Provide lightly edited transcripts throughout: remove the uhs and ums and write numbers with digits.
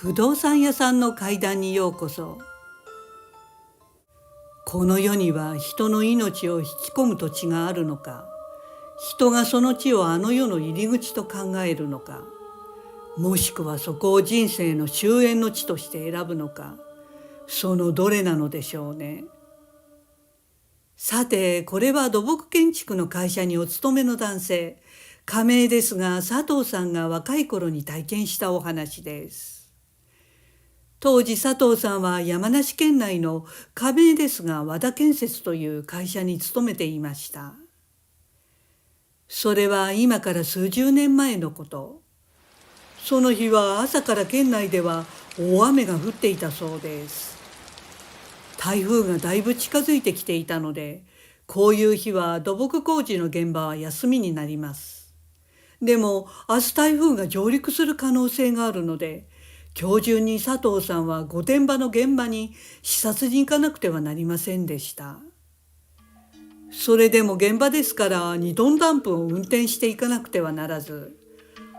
不動産屋さんの階段にようこそ。この世には人の命を引き込む土地があるのか、人がその地をあの世の入り口と考えるのか、もしくはそこを人生の終焉の地として選ぶのか、そのどれなのでしょうね。さて、これは土木建築の会社にお勤めの男性、仮名ですが佐藤さんが若い頃に体験したお話です。当時佐藤さんは山梨県内の仮名ですが和田建設という会社に勤めていました。それは今から数十年前のこと。その日は朝から県内では大雨が降っていたそうです。台風がだいぶ近づいてきていたので、こういう日は土木工事の現場は休みになります。でも明日台風が上陸する可能性があるので、今日中に佐藤さんは御殿場の現場に視察に行かなくてはなりませんでした。それでも現場ですから2トンダンプを運転していかなくてはならず、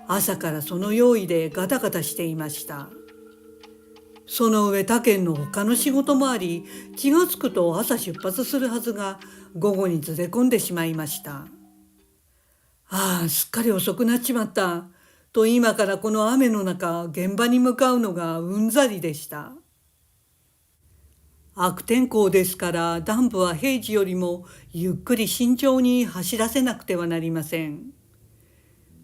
朝からその用意でガタガタしていました。その上他県の他の仕事もあり、気がつくと朝出発するはずが午後にずれ込んでしまいました。すっかり遅くなっちまったと今からこの雨の中現場に向かうのがうんざりでした。悪天候ですからダンプは平時よりもゆっくり慎重に走らせなくてはなりません。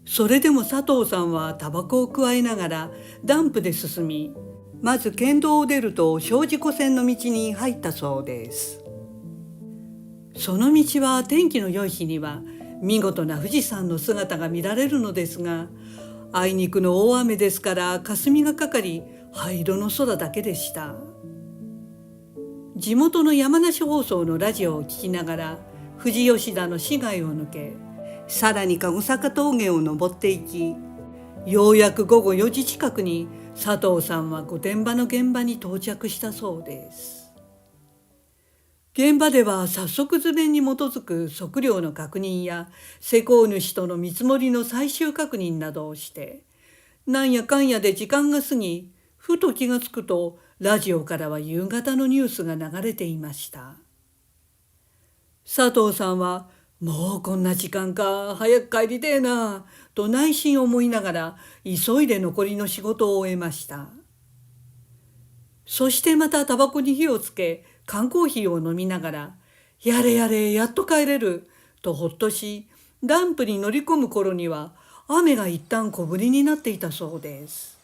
それでも佐藤さんはタバコをくわえながらダンプで進み、まず県道を出ると精進湖線の道に入ったそうです。その道は天気の良い日には見事な富士山の姿が見られるのですが、あいにくの大雨ですから霞がかかり灰色の空だけでした。地元の山梨放送のラジオを聞きながら富士吉田の市街を抜け、さらに籠坂峠を登っていき、ようやく午後4時近くに佐藤さんは御殿場の現場に到着したそうです。現場では早速図面に基づく測量の確認や施工主との見積もりの最終確認などをして、なんやかんやで時間が過ぎ、ふと気がつくとラジオからは夕方のニュースが流れていました。佐藤さんはもうこんな時間か、早く帰りてえなと内心思いながら急いで残りの仕事を終えました。そしてまたタバコに火をつけ缶コーヒーを飲みながら、やれやれやっと帰れるとほっとし、ダンプに乗り込む頃には雨が一旦小降りになっていたそうです。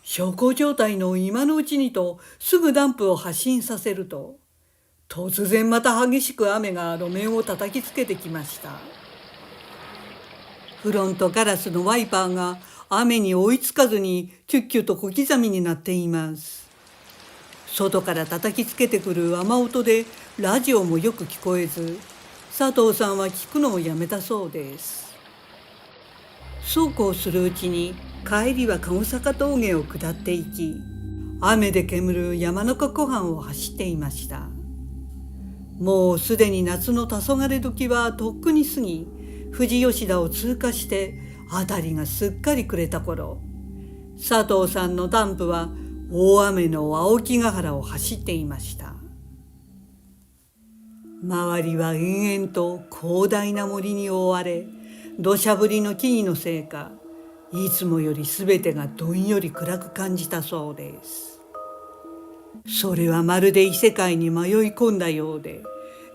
小康状態の今のうちにとすぐダンプを発進させると、突然また激しく雨が路面を叩きつけてきました。フロントガラスのワイパーが雨に追いつかずにキュッキュと小刻みになっています。外から叩きつけてくる雨音でラジオもよく聞こえず、佐藤さんは聞くのをやめたそうです。そうこうするうちに帰りは籠坂峠を下っていき、雨で煙る山中湖畔を走っていました。もうすでに夏の黄昏時はとっくに過ぎ、富士吉田を通過して辺りがすっかり暮れた頃、佐藤さんのダンプは大雨の青木ヶ原を走っていました。周りは延々と広大な森に覆われ、土砂降りの木々のせいか、いつもよりすべてがどんより暗く感じたそうです。それはまるで異世界に迷い込んだようで、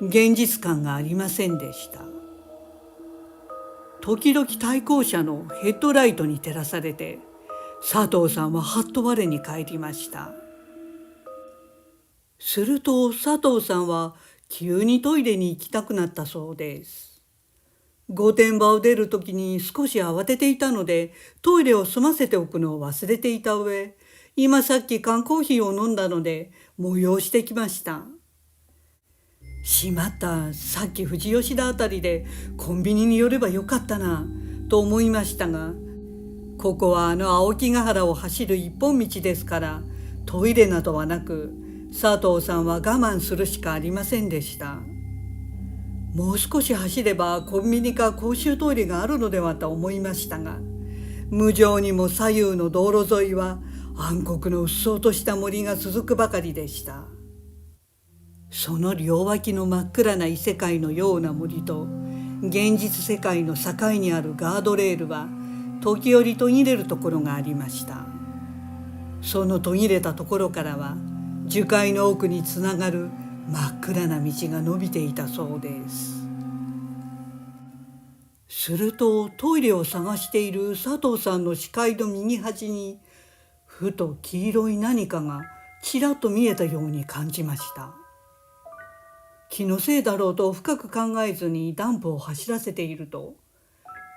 現実感がありませんでした。時々対向車のヘッドライトに照らされて、佐藤さんははっと我に返りました。すると佐藤さんは急にトイレに行きたくなったそうです。御殿場を出るときに少し慌てていたのでトイレを済ませておくのを忘れていた上、今さっき缶コーヒーを飲んだので催してきました。しまった、さっき富士吉田あたりでコンビニに寄ればよかったなと思いましたが、ここはあの青木ヶ原を走る一本道ですからトイレなどはなく、佐藤さんは我慢するしかありませんでした。もう少し走ればコンビニか公衆トイレがあるのではと思いましたが、無情にも左右の道路沿いは暗黒のうっそうとした森が続くばかりでした。その両脇の真っ暗な異世界のような森と現実世界の境にあるガードレールは時折途切れるところがありました。その途切れたところからは樹海の奥につながる真っ暗な道が伸びていたそうです。するとトイレを探している佐藤さんの視界の右端にふと黄色い何かがちらっと見えたように感じました。気のせいだろうと深く考えずにダンプを走らせていると、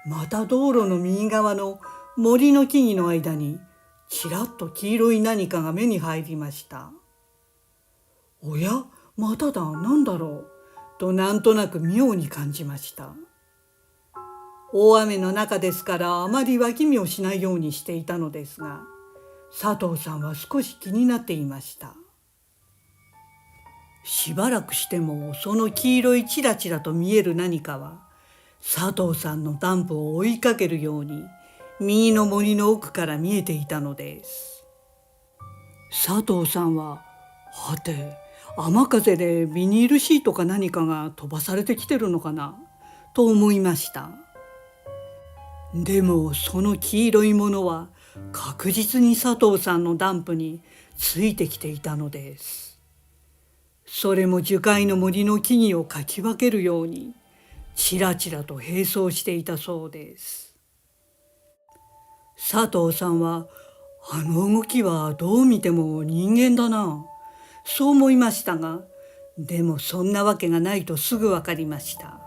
また道路の右側の森の木々の間にちらっと黄色い何かが目に入りました。おや、まただ、なんだろうとなんとなく妙に感じました。大雨の中ですからあまり脇見をしないようにしていたのですが、佐藤さんは少し気になっていました。しばらくしてもその黄色いチラチラと見える何かは佐藤さんのダンプを追いかけるように右の森の奥から見えていたのです。佐藤さんは、はて、雨風でビニールシートか何かが飛ばされてきてるのかなと思いました。でもその黄色いものは確実に佐藤さんのダンプについてきていたのです。それも樹海の森の木々をかき分けるようにちらちらと並走していたそうです。佐藤さんは、あの動きはどう見ても人間だな、そう思いましたが、でもそんなわけがないとすぐ分かりました。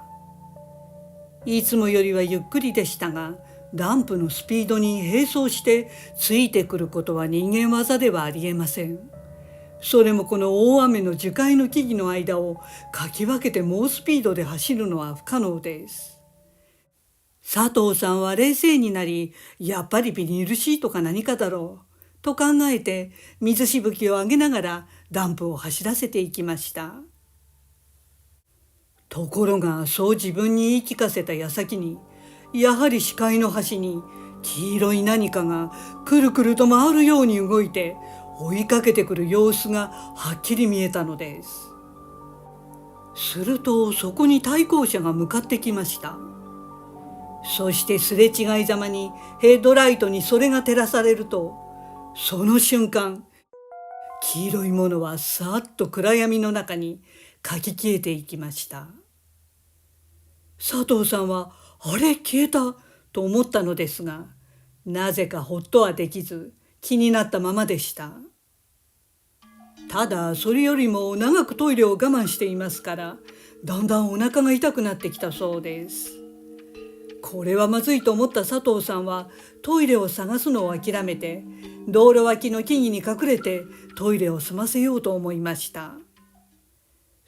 いつもよりはゆっくりでしたが、ダンプのスピードに並走してついてくることは人間技ではありえません。それもこの大雨の樹海の木々の間をかき分けて猛スピードで走るのは不可能です。佐藤さんは冷静になり、やっぱりビニールシートか何かだろうと考えて水しぶきを上げながらダンプを走らせていきました。ところがそう自分に言い聞かせた矢先に、やはり視界の端に黄色い何かがくるくると回るように動いて追いかけてくる様子がはっきり見えたのです。するとそこに対向車が向かってきました。そしてすれ違いざまにヘッドライトにそれが照らされると、その瞬間黄色いものはさっと暗闇の中にかき消えていきました。佐藤さんは、あれ消えたと思ったのですが、なぜかほっとはできず気になったままでした。ただそれよりも長くトイレを我慢していますから、だんだんお腹が痛くなってきたそうです。これはまずいと思った佐藤さんはトイレを探すのを諦めて道路脇の木々に隠れてトイレを済ませようと思いました。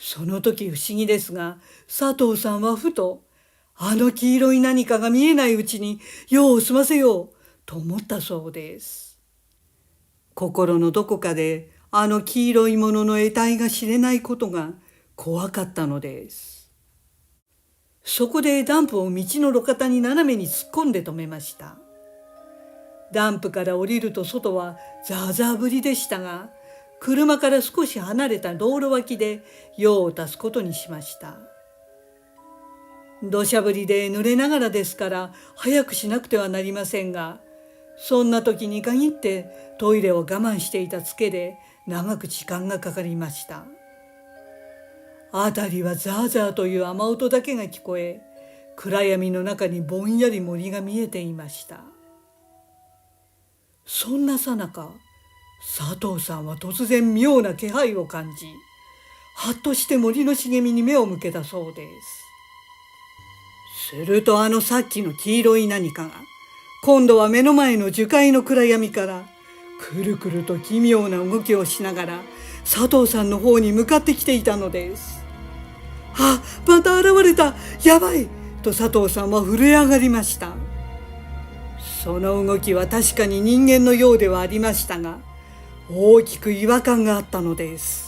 その時不思議ですが、佐藤さんはふと、あの黄色い何かが見えないうちに用を済ませようと思ったそうです。心のどこかであの黄色いものの得体が知れないことが怖かったのです。そこでダンプを道の路肩に斜めに突っ込んで止めました。ダンプから降りると外はザーザー降りでしたが、車から少し離れた道路脇で用を足すことにしました。土砂降りで濡れながらですから早くしなくてはなりませんが、そんな時に限ってトイレを我慢していたツケで長く時間がかかりました。辺りはザーザーという雨音だけが聞こえ、暗闇の中にぼんやり森が見えていました。そんなさなか、佐藤さんは突然妙な気配を感じ、はっとして森の茂みに目を向けたそうです。するとあのさっきの黄色い何かが、今度は目の前の樹海の暗闇からくるくると奇妙な動きをしながら佐藤さんの方に向かってきていたのです。あ、また現れた、やばいと佐藤さんは震え上がりました。その動きは確かに人間のようではありましたが、大きく違和感があったのです。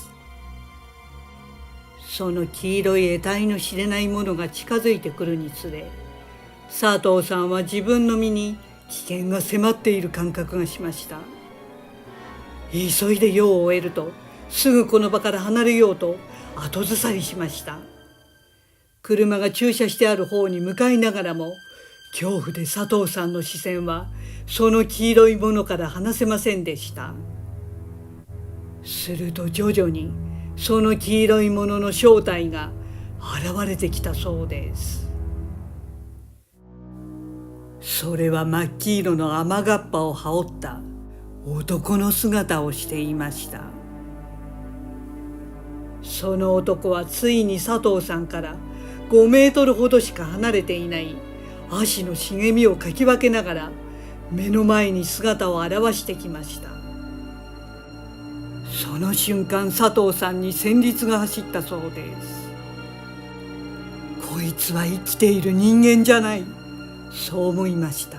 その黄色い得体の知れないものが近づいてくるにつれ、佐藤さんは自分の身に危険が迫っている感覚がしました。急いで用を終えると、すぐこの場から離れようと後ずさりしました。車が駐車してある方に向かいながらも、恐怖で佐藤さんの視線はその黄色いものから離せませんでした。すると徐々にその黄色いものの正体が現れてきたそうです。それは真っ黄色の雨がっぱを羽織った男の姿をしていました。その男はついに佐藤さんから5メートルほどしか離れていない足の茂みをかき分けながら目の前に姿を現してきました。その瞬間、佐藤さんに戦慄が走ったそうです。こいつは生きている人間じゃない、そう思いました。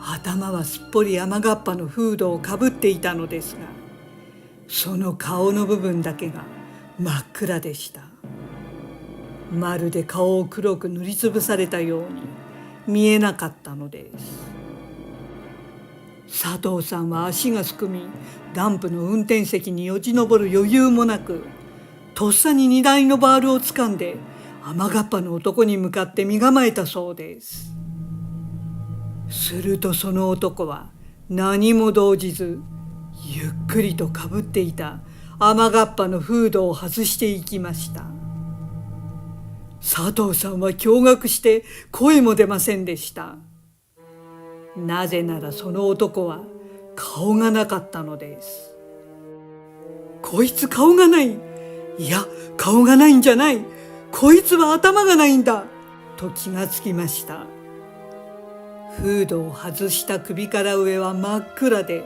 頭はすっぽり雨がっぱのフードをかぶっていたのですが、その顔の部分だけが真っ暗でした。まるで顔を黒く塗りつぶされたように見えなかったのです。佐藤さんは足がすくみ、ダンプの運転席によじ登る余裕もなく、とっさに荷台のバールをつかんで雨がっぱの男に向かって身構えたそうです。するとその男は何も動じず、ゆっくりとかぶっていた雨がっぱのフードを外していきました。佐藤さんは驚愕して声も出ませんでした。なぜならその男は顔がなかったのです。こいつ顔がない。いや、顔がないんじゃない。こいつは頭がないんだ。と気がつきました。フードを外した首から上は真っ暗で、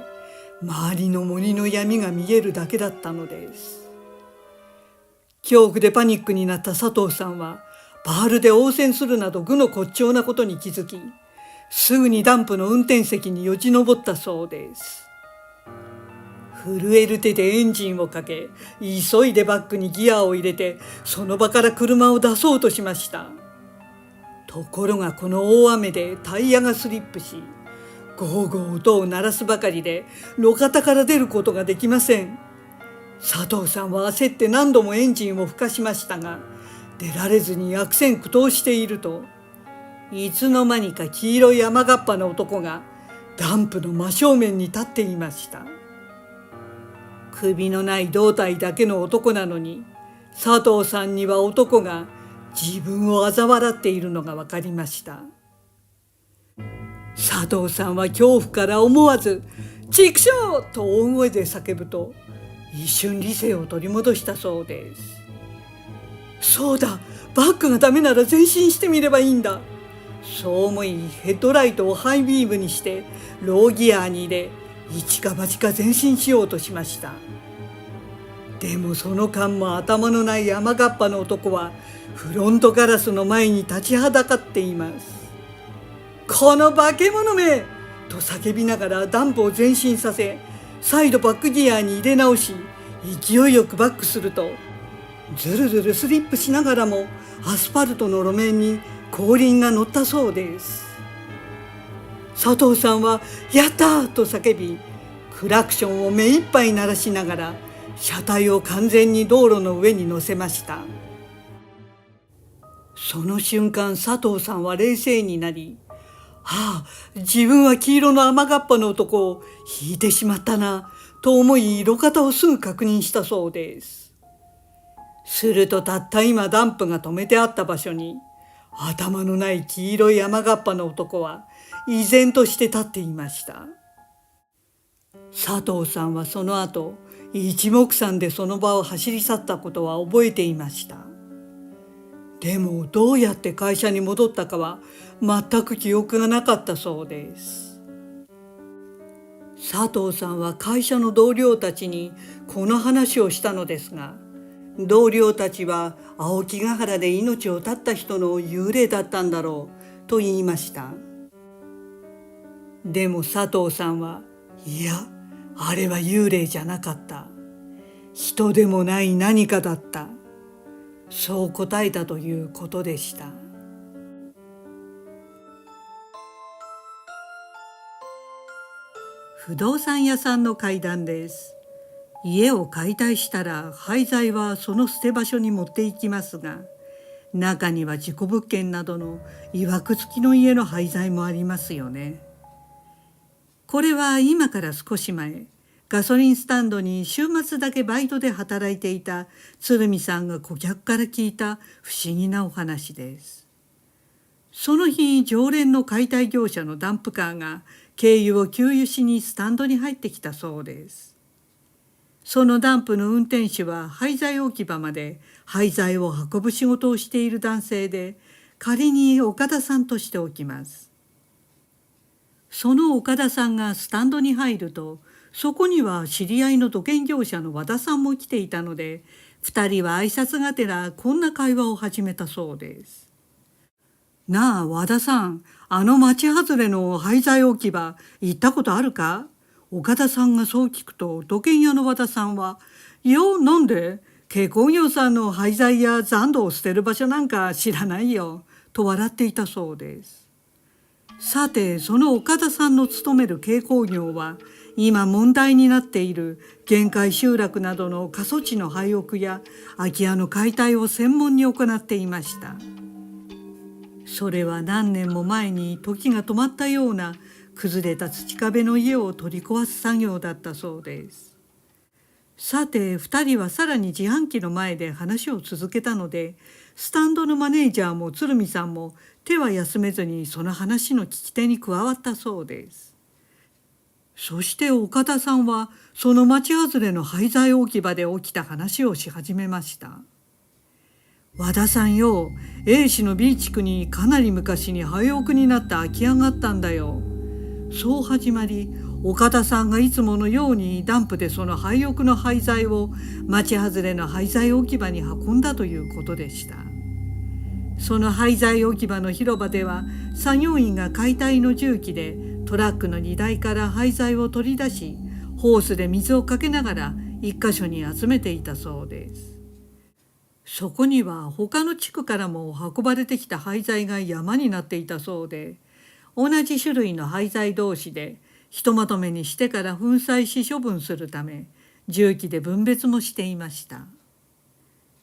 周りの森の闇が見えるだけだったのです。恐怖でパニックになった佐藤さんは、バールで応戦するなど愚の骨頂なことに気づき、すぐにダンプの運転席によじ登ったそうです。震える手でエンジンをかけ、急いでバックにギアを入れて、その場から車を出そうとしました。ところがこの大雨でタイヤがスリップし、ゴーゴー音を鳴らすばかりで路肩から出ることができません。佐藤さんは焦って何度もエンジンを吹かしましたが、出られずに悪戦苦闘していると、いつの間にか黄色い雨がっぱの男がダンプの真正面に立っていました。首のない胴体だけの男なのに、佐藤さんには男が自分を嘲笑っているのが分かりました。佐藤さんは恐怖から思わず「畜生!」と大声で叫ぶと、一瞬理性を取り戻したそうです。そうだ、バックがダメなら前進してみればいいんだ。そう思い、ヘッドライトをハイビームにしてローギアに入れ、一か八か前進しようとしました。でもその間も頭のない雨がっぱの男はフロントガラスの前に立ちはだかっています。この化け物めと叫びながらダンプを前進させ、再度バックギアに入れ直し、勢いよくバックすると、ずるずるスリップしながらもアスファルトの路面に後輪が乗ったそうです。佐藤さんは「やった!」と叫び、クラクションを目いっぱい鳴らしながら車体を完全に道路の上に乗せました。その瞬間、佐藤さんは冷静になり、ああ、自分は黄色の雨がっぱの男を引いてしまったなと思い、路肩をすぐ確認したそうです。するとたった今ダンプが止めてあった場所に、頭のない黄色い雨がっぱの男は依然として立っていました。佐藤さんはその後、一目散でその場を走り去ったことは覚えていました。でもどうやって会社に戻ったかは全く記憶がなかったそうです。佐藤さんは会社の同僚たちにこの話をしたのですが、同僚たちは青木ヶ原で命を絶った人の幽霊だったんだろうと言いました。でも佐藤さんは、いや、あれは幽霊じゃなかった。人でもない何かだった。そう答えたということでした。不動産屋さんの階段です。家を解体したら廃材はその捨て場所に持っていきますが、中には事故物件などの曰く付きの家の廃材もありますよね。これは今から少し前、ガソリンスタンドに週末だけバイトで働いていた鶴見さんが顧客から聞いた不思議なお話です。その日、常連の解体業者のダンプカーが軽油を給油しにスタンドに入ってきたそうです。そのダンプの運転手は廃材置き場まで廃材を運ぶ仕事をしている男性で、仮に岡田さんとしておきます。その岡田さんがスタンドに入ると、そこには知り合いの土建業者の和田さんも来ていたので、2人は挨拶がてらこんな会話を始めたそうです。なあ和田さん、あの町外れの廃材置き場行ったことあるか？岡田さんがそう聞くと、土建屋の和田さんは、いや、なんで？軽工業さんの廃材や残土を捨てる場所なんか知らないよ、と笑っていたそうです。さて、その岡田さんの勤める軽工業は、今問題になっている限界集落などの過疎地の廃屋や空き家の解体を専門に行っていました。それは何年も前に時が止まったような崩れた土壁の家を取り壊す作業だったそうです。さて、2人はさらに自販機の前で話を続けたので、スタンドのマネージャーも鶴見さんも手は休めずにその話の聞き手に加わったそうです。そして岡田さんはその町外れの廃材置き場で起きた話をし始めました。和田さんよ、A 市の B 地区にかなり昔に廃屋になった空き家があったんだよ。そう始まり、岡田さんがいつものようにダンプでその廃屋の廃材を町外れの廃材置き場に運んだということでした。その廃材置き場の広場では、作業員が解体の重機でトラックの荷台から廃材を取り出し、ホースで水をかけながら一箇所に集めていたそうです。そこには他の地区からも運ばれてきた廃材が山になっていたそうで、同じ種類の廃材同士でひとまとめにしてから粉砕し処分するため、重機で分別もしていました。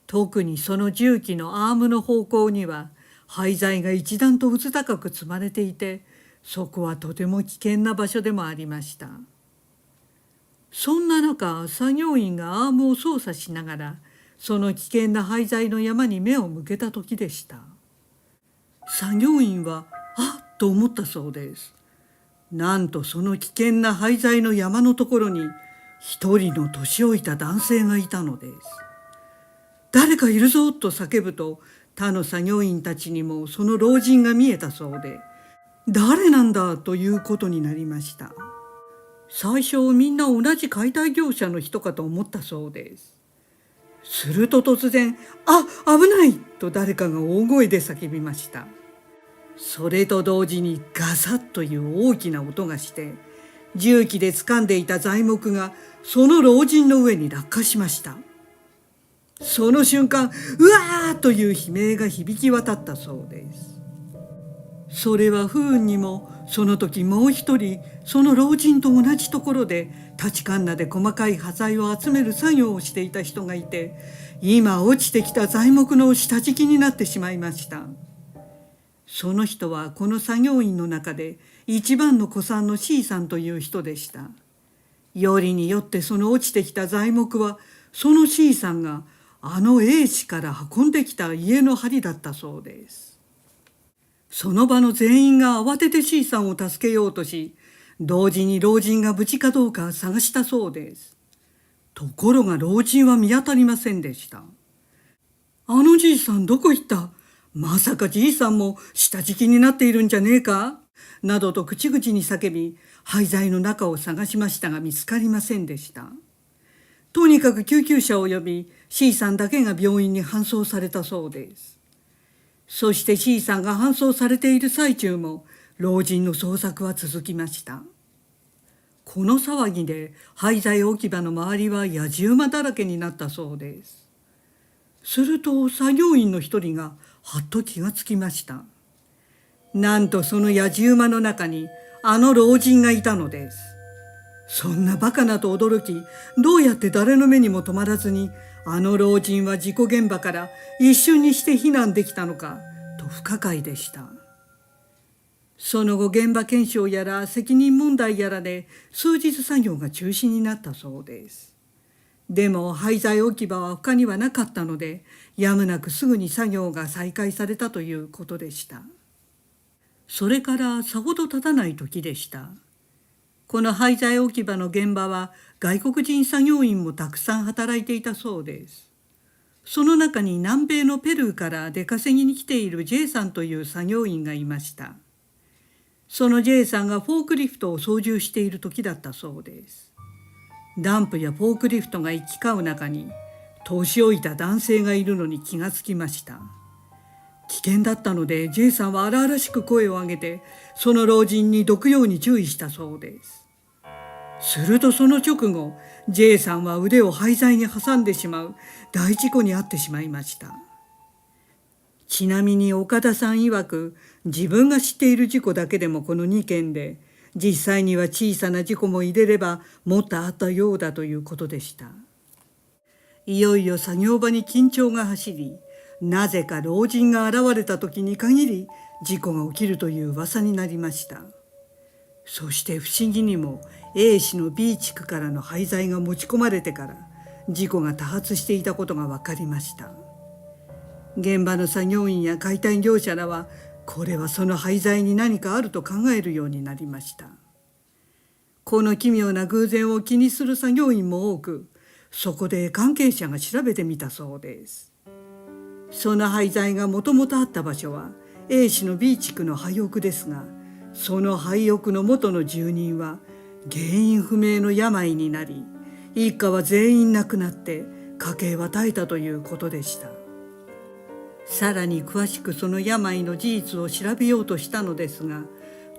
特にその重機のアームの方向には廃材が一段とうず高く積まれていて、そこはとても危険な場所でもありました。そんな中、作業員がアームを操作しながらその危険な廃材の山に目を向けた時でした。作業員はあっと思ったそうです。なんとその危険な廃材の山のところに一人の年老いた男性がいたのです。誰かいるぞと叫ぶと、他の作業員たちにもその老人が見えたそうで、誰なんだということになりました。最初みんな同じ解体業者の人かと思ったそうです。すると突然、あ、危ないと誰かが大声で叫びました。それと同時にガサッという大きな音がして、重機で掴んでいた材木がその老人の上に落下しました。その瞬間、うわーという悲鳴が響き渡ったそうです。それは不運にもその時もう一人その老人と同じところで立ちカンナで細かい端材を集める作業をしていた人がいて、今落ちてきた材木の下敷きになってしまいました。その人はこの作業員の中で一番の古参の C さんという人でした。よりによってその落ちてきた材木はその C さんがあの A 氏から運んできた家の梁だったそうです。その場の全員が慌てて C さんを助けようとし、同時に老人が無事かどうか探したそうです。ところが老人は見当たりませんでした。あのじいさんどこ行った？まさかじいさんも下敷きになっているんじゃねえか？などと口々に叫び、廃材の中を探しましたが見つかりませんでした。とにかく救急車を呼び、C さんだけが病院に搬送されたそうです。そして C さんが搬送されている最中も老人の捜索は続きました。この騒ぎで廃材置き場の周りはやじ馬だらけになったそうです。すると作業員の一人がはっと気がつきました。なんとそのやじ馬の中にあの老人がいたのです。そんなバカなと驚き、どうやって誰の目にも留まらずにあの老人は事故現場から一瞬にして避難できたのかと不可解でした。その後現場検証やら責任問題やらで数日作業が中止になったそうです。でも廃材置き場は他にはなかったので、やむなくすぐに作業が再開されたということでした。それからさほど経たない時でした。この廃材置き場の現場は外国人作業員もたくさん働いていたそうです。その中に南米のペルーから出稼ぎに来ている J さんという作業員がいました。その J さんがフォークリフトを操縦している時だったそうです。ダンプやフォークリフトが行き交う中に年老いた男性がいるのに気がつきました。危険だったので J さんは荒々しく声を上げてその老人にどくように注意したそうです。するとその直後 J さんは腕を廃材に挟んでしまう大事故に遭ってしまいました。ちなみに岡田さん曰く、自分が知っている事故だけでもこの2件で、実際には小さな事故も入れればもっとあったようだということでした。いよいよ作業場に緊張が走り、なぜか老人が現れた時に限り事故が起きるという噂になりました。そして不思議にも A 市の B 地区からの廃材が持ち込まれてから事故が多発していたことが分かりました。現場の作業員や解体業者らはこれはその廃材に何かあると考えるようになりました。この奇妙な偶然を気にする作業員も多く、そこで関係者が調べてみたそうです。その廃材がもともとあった場所は A 市の B 地区の廃屋ですが、その廃屋の元の住人は原因不明の病になり、一家は全員亡くなって家計は絶えたということでした。さらに詳しくその病の事実を調べようとしたのですが、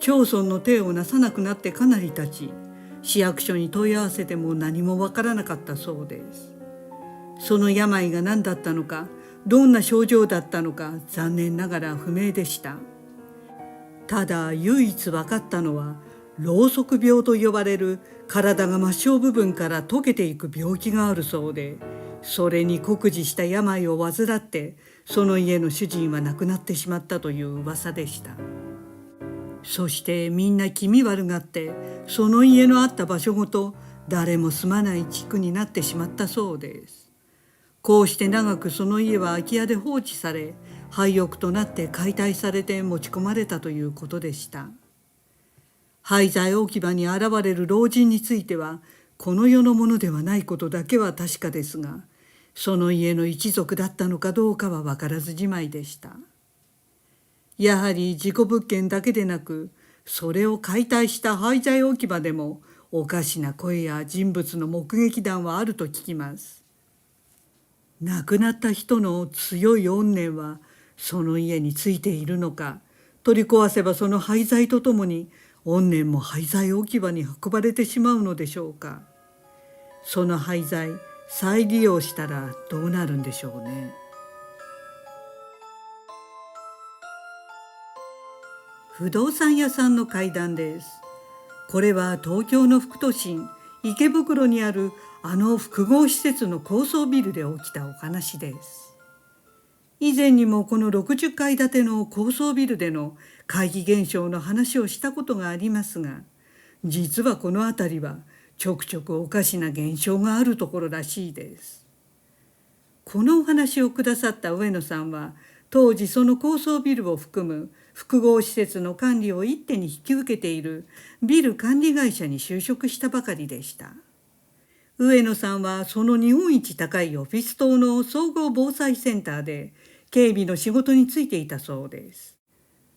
町村の手をなさなくなってかなり経ち、市役所に問い合わせても何もわからなかったそうです。その病が何だったのか、どんな症状だったのか、残念ながら不明でした。ただ唯一分かったのは、ろうそく病と呼ばれる体が末梢部分から溶けていく病気があるそうで、それに酷似した病を患ってその家の主人は亡くなってしまったという噂でした。そしてみんな気味悪がってその家のあった場所ごと誰も住まない地区になってしまったそうです。こうして長くその家は空き家で放置され、廃屋となって解体されて持ち込まれたということでした。廃材置き場に現れる老人についてはこの世のものではないことだけは確かですが、その家の一族だったのかどうかは分からずじまいでした。やはり事故物件だけでなく、それを解体した廃材置き場でもおかしな声や人物の目撃談はあると聞きます。亡くなった人の強い怨念はその家についているのか、取り壊せばその廃材とともに怨念も廃材置き場に運ばれてしまうのでしょうか。その廃材再利用したらどうなるんでしょうね。不動産屋さんの怪談です。これは東京の副都心池袋にあるあの複合施設の高層ビルで起きたお話です。以前にもこの60階建ての高層ビルでの怪奇現象の話をしたことがありますが、実はこの辺りはちょくちょくおかしな現象があるところらしいです。このお話をくださった上野さんは、当時その高層ビルを含む複合施設の管理を一手に引き受けているビル管理会社に就職したばかりでした。上野さんはその日本一高いオフィス棟の総合防災センターで警備の仕事に就いていたそうです。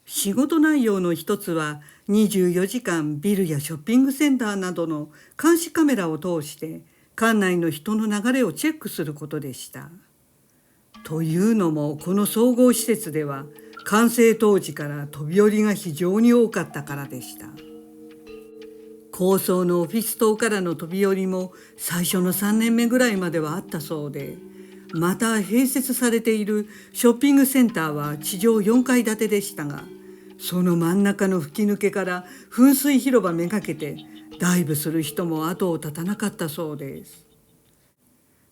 仕事内容の一つは24時間ビルやショッピングセンターなどの監視カメラを通して館内の人の流れをチェックすることでした。というのもこの総合施設では完成当時から飛び降りが非常に多かったからでした。高層のオフィス棟からの飛び降りも最初の3年目ぐらいまではあったそうで、また併設されているショッピングセンターは地上4階建てでしたが、その真ん中の吹き抜けから噴水広場めがけてダイブする人も後を絶たなかったそうです。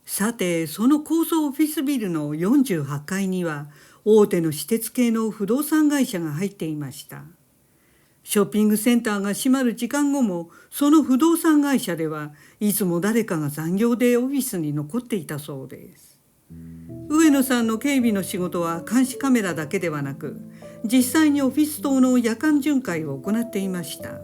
さて、その高層オフィスビルの48階には大手の私鉄系の不動産会社が入っていました。ショッピングセンターが閉まる時間後も、その不動産会社ではいつも誰かが残業でオフィスに残っていたそうです。上野さんの警備の仕事は監視カメラだけではなく、実際にオフィス棟の夜間巡回を行っていました。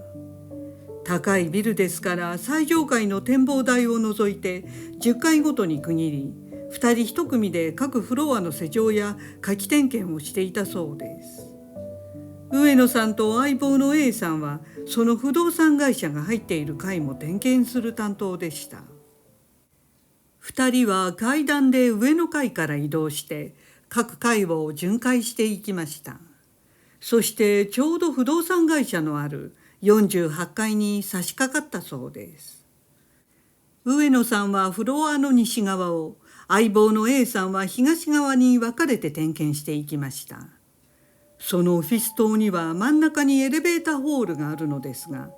高いビルですから最上階の展望台を除いて10階ごとに区切り、2人1組で各フロアの施錠や火器点検をしていたそうです。上野さんと相棒の A さんはその不動産会社が入っている階も点検する担当でした。2人は階段で上の階から移動して各階を巡回していきました。そしてちょうど不動産会社のある48階に差し掛かったそうです。上野さんはフロアの西側を、相棒の A さんは東側に分かれて点検していきました。そのオフィス棟には真ん中にエレベーターホールがあるのですが、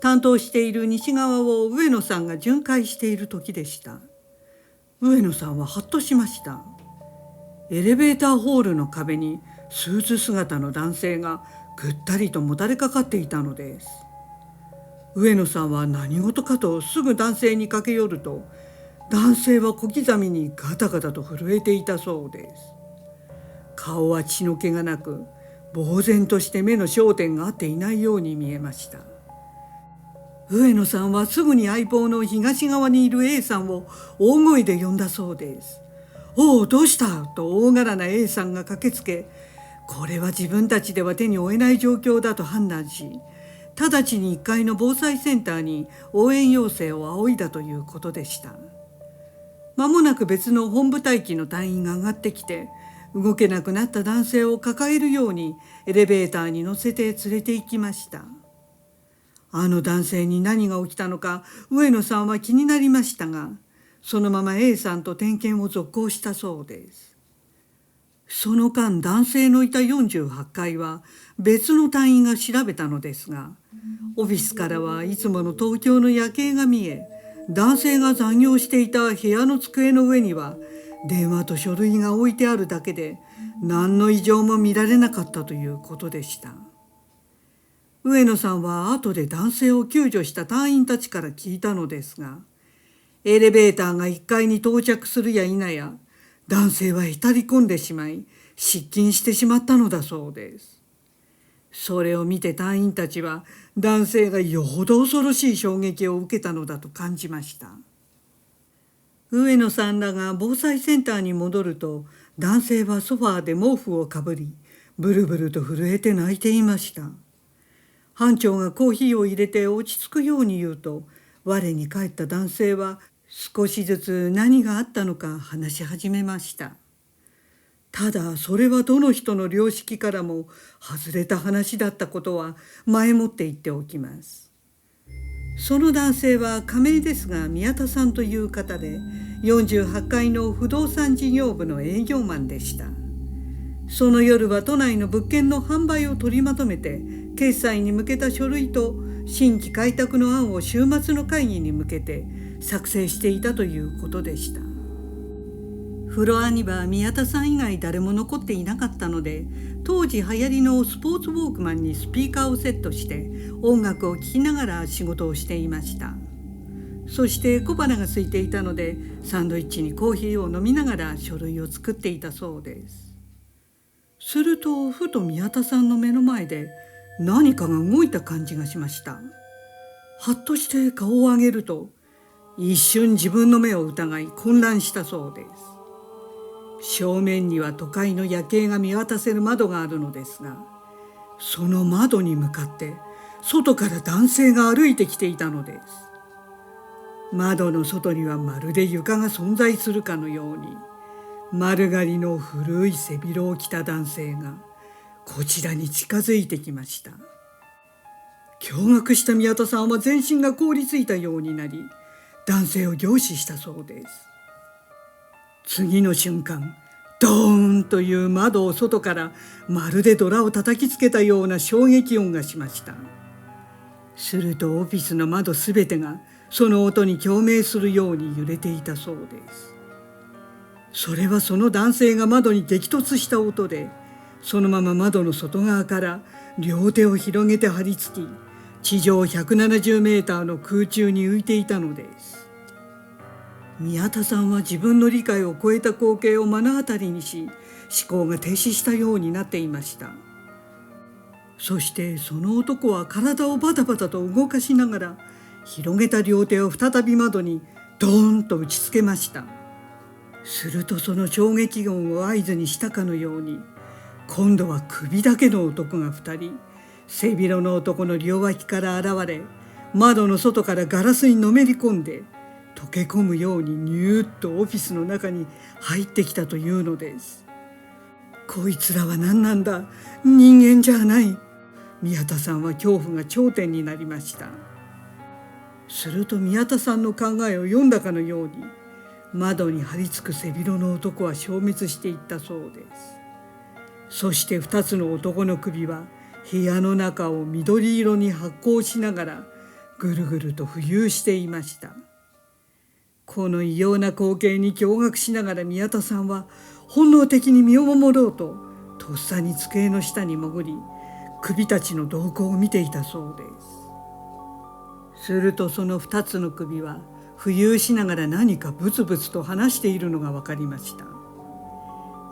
担当している西側を上野さんが巡回している時でした。上野さんはハッとしました。エレベーターホールの壁にスーツ姿の男性がぐったりともたれかかっていたのです。上野さんは何事かとすぐ男性に駆け寄ると、男性は小刻みにガタガタと震えていたそうです。顔は血の気がなく、呆然として目の焦点が合っていないように見えました。上野さんはすぐに相棒の東側にいる A さんを大声で呼んだそうです。おう、どうしたと大柄な A さんが駆けつけ、これは自分たちでは手に負えない状況だと判断し、直ちに1階の防災センターに応援要請を仰いだということでした。間もなく別の本部待機の隊員が上がってきて、動けなくなった男性を抱えるようにエレベーターに乗せて連れて行きました。あの男性に何が起きたのか上野さんは気になりましたが、そのまま A さんと点検を続行したそうです。その間、男性のいた48階は別の隊員が調べたのですが、オフィスからはいつもの東京の夜景が見え、男性が残業していた部屋の机の上には電話と書類が置いてあるだけで何の異常も見られなかったということでした。上野さんは後で男性を救助した隊員たちから聞いたのですが、エレベーターが1階に到着するや否や、男性はへたり込んでしまい失禁してしまったのだそうです。それを見て隊員たちは男性がよほど恐ろしい衝撃を受けたのだと感じました。上野さんらが防災センターに戻ると、男性はソファーで毛布をかぶりブルブルと震えて泣いていました。班長がコーヒーを入れて落ち着くように言うと、我に返った男性は少しずつ何があったのか話し始めました。ただそれはどの人の良識からも外れた話だったことは前もって言っておきます。その男性は仮名ですが宮田さんという方で、48階の不動産事業部の営業マンでした。その夜は都内の物件の販売を取りまとめて、決済に向けた書類と新規開拓の案を週末の会議に向けて作成していたということでした。フロアには宮田さん以外誰も残っていなかったので、当時流行りのスポーツウォークマンにスピーカーをセットして音楽を聴きながら仕事をしていました。そして小腹が空いていたのでサンドイッチにコーヒーを飲みながら書類を作っていたそうです。するとふと宮田さんの目の前で何かが動いた感じがしました。はっとして顔を上げると、一瞬自分の目を疑い混乱したそうです。正面には都会の夜景が見渡せる窓があるのですが、その窓に向かって外から男性が歩いてきていたのです。窓の外にはまるで床が存在するかのように、丸刈りの古い背広を着た男性がこちらに近づいてきました。驚愕した宮田さんは全身が凍りついたようになり、男性を凝視したそうです。次の瞬間、ドーンという窓を外からまるでドラを叩きつけたような衝撃音がしました。するとオフィスの窓すべてがその音に共鳴するように揺れていたそうです。それはその男性が窓に激突した音で、そのまま窓の外側から両手を広げて張り付き、地上170メーターの空中に浮いていたのです。宮田さんは自分の理解を超えた光景を目の当たりにし、思考が停止したようになっていました。そしてその男は体をバタバタと動かしながら、広げた両手を再び窓にドーンと打ちつけました。するとその衝撃音を合図にしたかのように、今度は首だけの男が2人、背広の男の両脇から現れ、窓の外からガラスにのめり込んで、溶け込むようにニューッとオフィスの中に入ってきたというのです。こいつらは何なんだ、人間じゃない。宮田さんは恐怖が頂点になりました。すると宮田さんの考えを読んだかのように、窓に張り付く背広の男は消滅していったそうです。そして2つの男の首は部屋の中を緑色に発光しながらぐるぐると浮遊していました。この異様な光景に驚愕しながら宮田さんは本能的に身を守ろうととっさに机の下に潜り、首たちの動向を見ていたそうです。するとその2つの首は浮遊しながら何かブツブツと話しているのが分かりました。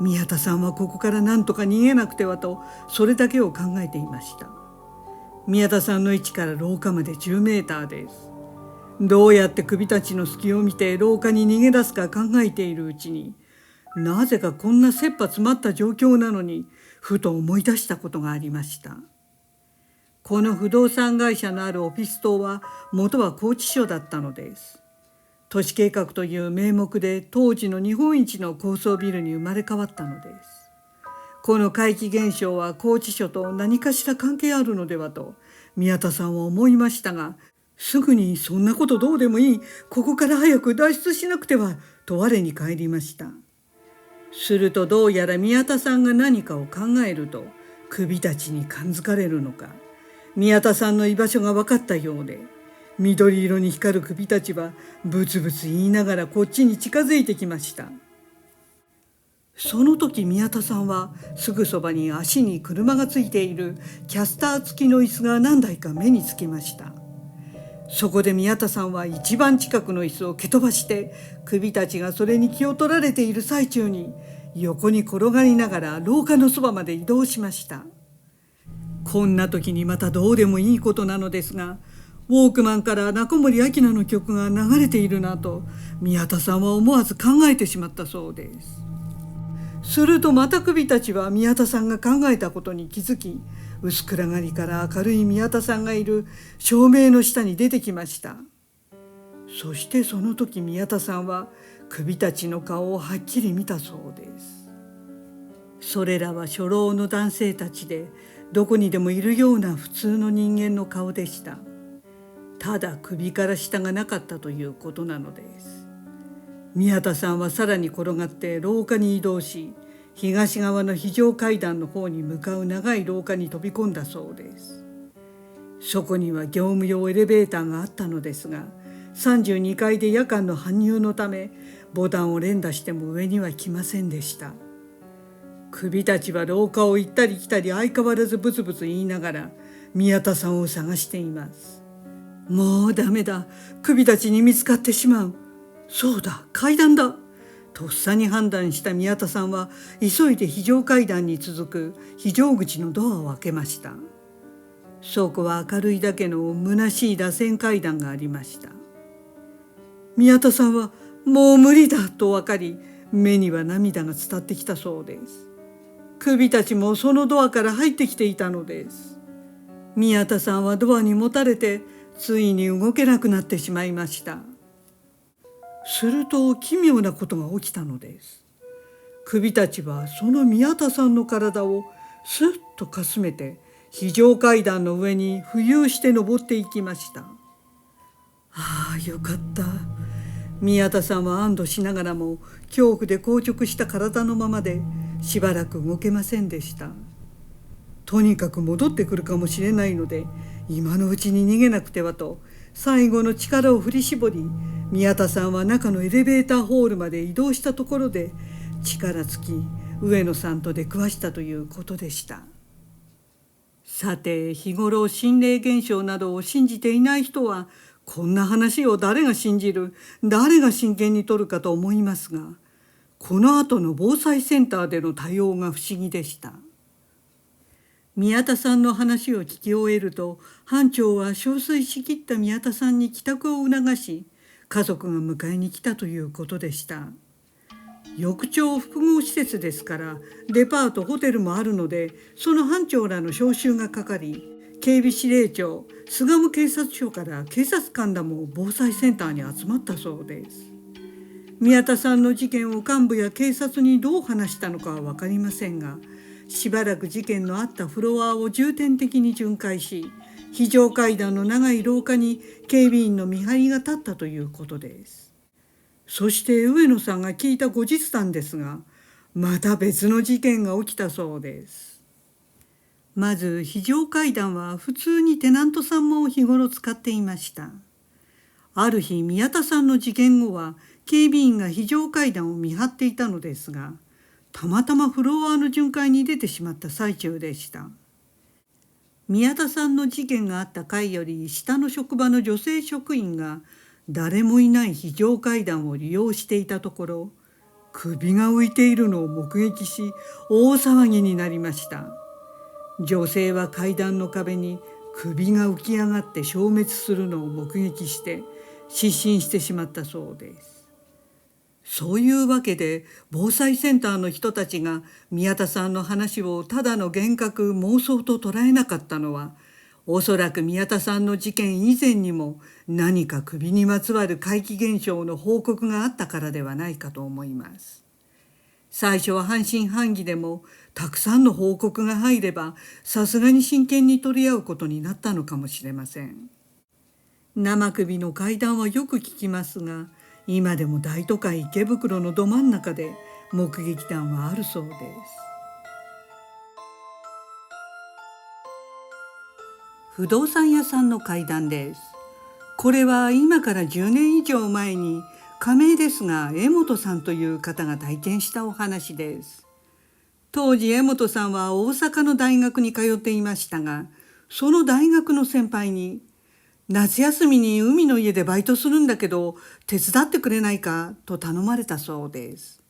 宮田さんはここから何とか逃げなくてはとそれだけを考えていました。宮田さんの位置から廊下まで10メーターです。どうやって首たちの隙を見て廊下に逃げ出すか考えているうちに、なぜかこんな切羽詰まった状況なのにふと思い出したことがありました。この不動産会社のあるオフィス棟は元は拘置所だったのです。都市計画という名目で当時の日本一の高層ビルに生まれ変わったのです。この怪奇現象は拘置所と何かしら関係あるのではと宮田さんは思いましたが、すぐにそんなことどうでもいい、ここから早く脱出しなくてはと我に返りました。するとどうやら宮田さんが何かを考えると首たちに感づかれるのか、宮田さんの居場所が分かったようで、緑色に光る首たちはブツブツ言いながらこっちに近づいてきました。その時宮田さんはすぐそばに足に車がついているキャスター付きの椅子が何台か目につきました。そこで宮田さんは一番近くの椅子を蹴飛ばして、首たちがそれに気を取られている最中に横に転がりながら廊下のそばまで移動しました。こんな時にまたどうでもいいことなのですが、ウォークマンから中森明菜の曲が流れているなと宮田さんは思わず考えてしまったそうです。するとまた首たちは宮田さんが考えたことに気づき、薄暗がりから明るい宮田さんがいる照明の下に出てきました。そしてその時宮田さんは首たちの顔をはっきり見たそうです。それらは初老の男性たちで、どこにでもいるような普通の人間の顔でした。ただ首から下がなかったということなのです。宮田さんはさらに転がって廊下に移動し、東側の非常階段の方に向かう長い廊下に飛び込んだそうです。そこには業務用エレベーターがあったのですが、32階で夜間の搬入のためボタンを連打しても上には来ませんでした。首たちは廊下を行ったり来たり相変わらずブツブツ言いながら宮田さんを探しています。もうダメだ、首たちに見つかってしまう。そうだ、階段だとっさに判断した宮田さんは急いで非常階段に続く非常口のドアを開けました。そこは明るいだけの虚しい螺旋階段がありました。宮田さんはもう無理だと分かり、目には涙が伝ってきたそうです。首たちもそのドアから入ってきていたのです。宮田さんはドアにもたれてついに動けなくなってしまいました。すると奇妙なことが起きたのです。首たちはその宮田さんの体をスッとかすめて非常階段の上に浮遊して登っていきました。ああ、よかった。宮田さんは安堵しながらも恐怖で硬直した体のままでしばらく動けませんでした。とにかく戻ってくるかもしれないので今のうちに逃げなくてはと最後の力を振り絞り、宮田さんは中のエレベーターホールまで移動したところで力尽き上野さんと出くわしたということでした。さて、日頃心霊現象などを信じていない人はこんな話を誰が信じる、誰が真剣に取るかと思いますが、この後の防災センターでの対応が不思議でした。宮田さんの話を聞き終えると、班長は憔悴しきった宮田さんに帰宅を促し、家族が迎えに来たということでした。翌朝複合施設ですからデパートホテルもあるので、その班長らの招集がかかり、警備司令長巣鴨警察署から警察官らも防災センターに集まったそうです。宮田さんの事件を幹部や警察にどう話したのかは分かりませんが、しばらく事件のあったフロアを重点的に巡回し、非常階段の長い廊下に警備員の見張りが立ったということです。そして上野さんが聞いた後日談ですが、また別の事件が起きたそうです。まず非常階段は普通にテナントさんも日頃使っていました。ある日宮田さんの事件後は警備員が非常階段を見張っていたのですが、たまたまフロアの巡回に出てしまった最中でした。宮田さんの事件があった階より下の職場の女性職員が誰もいない非常階段を利用していたところ、首が浮いているのを目撃し大騒ぎになりました。女性は階段の壁に首が浮き上がって消滅するのを目撃して失神してしまったそうです。そういうわけで防災センターの人たちが宮田さんの話をただの幻覚妄想と捉えなかったのは、おそらく宮田さんの事件以前にも何か首にまつわる怪奇現象の報告があったからではないかと思います。最初は半信半疑でもたくさんの報告が入ればさすがに真剣に取り合うことになったのかもしれません。生首の怪談はよく聞きますが、今でも大都会池袋のど真ん中で目撃談はあるそうです。不動産屋さんの怪談です。これは今から10年以上前に仮名ですが江本さんという方が体験したお話です。当時江本さんは大阪の大学に通っていましたが、その大学の先輩に夏休みに海の家でバイトするんだけど手伝ってくれないかと頼まれたそうです。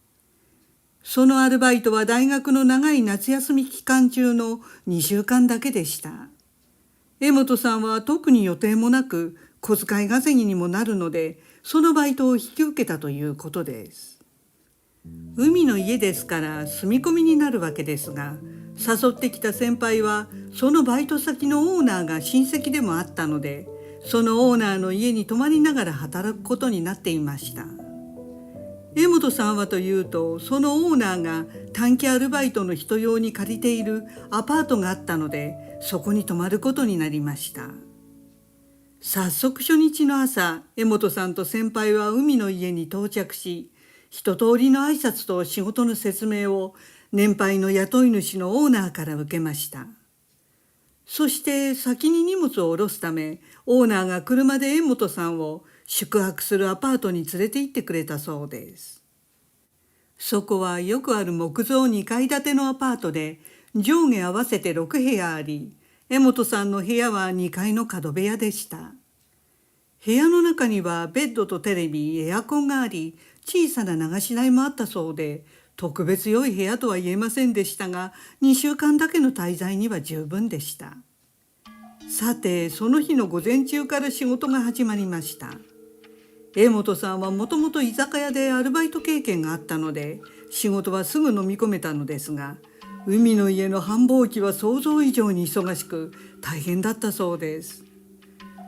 そのアルバイトは大学の長い夏休み期間中の2週間だけでした。江本さんは特に予定もなく小遣い稼ぎにもなるので、そのバイトを引き受けたということです。海の家ですから住み込みになるわけですが、誘ってきた先輩はそのバイト先のオーナーが親戚でもあったので、そのオーナーの家に泊まりながら働くことになっていました。江本さんはというと、そのオーナーが短期アルバイトの人用に借りているアパートがあったので、そこに泊まることになりました。早速初日の朝、江本さんと先輩は海の家に到着し、一通りの挨拶と仕事の説明を年配の雇い主のオーナーから受けました。そして先に荷物を下ろすため、オーナーが車で江本さんを宿泊するアパートに連れて行ってくれたそうです。そこはよくある木造2階建てのアパートで、上下合わせて6部屋あり、江本さんの部屋は2階の角部屋でした。部屋の中にはベッドとテレビ、エアコンがあり、小さな流し台もあったそうで、特別良い部屋とは言えませんでしたが、2週間だけの滞在には十分でした。さて、その日の午前中から仕事が始まりました。江本さんはもともと居酒屋でアルバイト経験があったので、仕事はすぐ飲み込めたのですが、海の家の繁忙期は想像以上に忙しく大変だったそうです。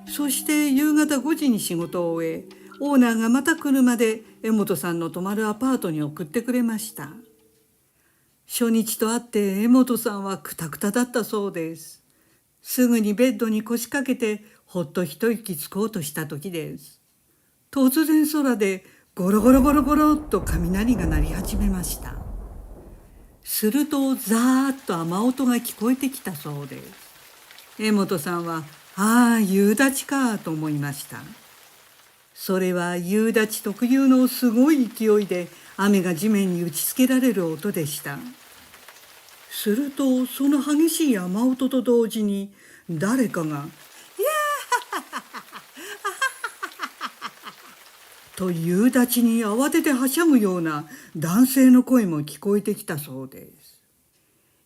そして夕方5時に仕事を終え、オーナーがまた車で江本さんの泊まるアパートに送ってくれました。初日とあって江本さんはクタクタだったそうです。すぐにベッドに腰掛けてほっと一息つこうとした時です。突然空でゴロゴロゴロゴロっと雷が鳴り始めました。するとザーッと雨音が聞こえてきたそうです。江本さんは夕立かと思いました。それは夕立特有のすごい勢いで雨が地面に打ちつけられる音でした。するとその激しい雨音と同時に誰かがと夕立に慌ててはしゃぐような男性の声も聞こえてきたそうです。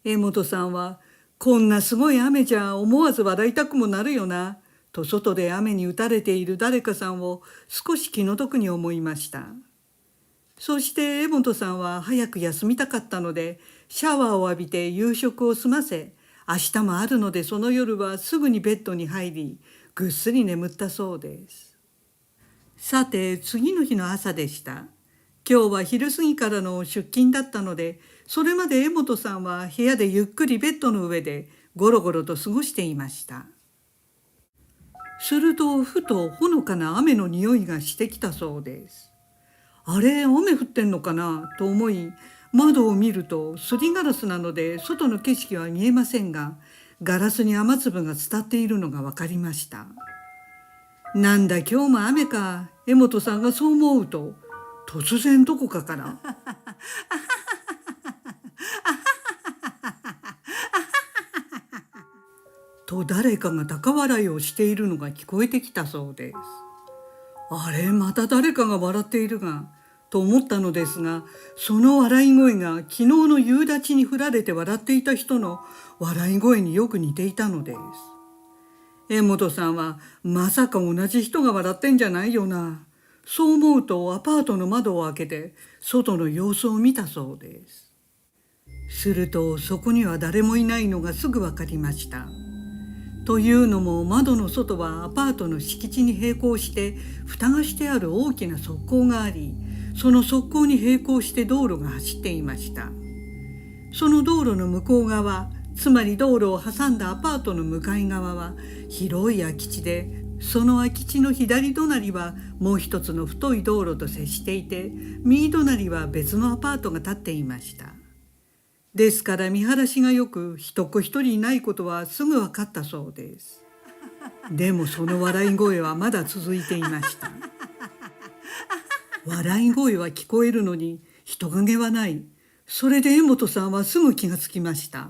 江本さんはこんなすごい雨じゃ思わず笑いたくもなるよなと外で雨に打たれている誰かさんを少し気の毒に思いました。そして江本さんは早く休みたかったのでシャワーを浴びて夕食を済ませ、明日もあるのでその夜はすぐにベッドに入りぐっすり眠ったそうです。さて次の日の朝でした。今日は昼過ぎからの出勤だったので、それまで江本さんは部屋でゆっくりベッドの上でゴロゴロと過ごしていました。するとふとほのかな雨の匂いがしてきたそうです。あれ、雨降ってんのかなと思い窓を見るとすりガラスなので外の景色は見えませんが、ガラスに雨粒が伝っているのが分かりました。なんだ今日も雨か、江本さんがそう思うと、突然どこかからと誰かが高笑いをしているのが聞こえてきたそうです。あれ、また誰かが笑っているがと思ったのですが、その笑い声が昨日の夕立に降られて笑っていた人の笑い声によく似ていたのです。江本さんはまさか同じ人が笑ってんじゃないよな。そう思うとアパートの窓を開けて外の様子を見たそうです。するとそこには誰もいないのがすぐ分かりました。というのも窓の外はアパートの敷地に並行して蓋がしてある大きな側溝があり、その側溝に並行して道路が走っていました。その道路の向こう側、つまり道路を挟んだアパートの向かい側は広い空き地で、その空き地の左隣はもう一つの太い道路と接していて、右隣は別のアパートが建っていました。ですから見晴らしがよく一子一人いないことはすぐ分かったそうです。でもその笑い声はまだ続いていました。笑い声は聞こえるのに人影はない。それで江本さんはすぐ気がつきました。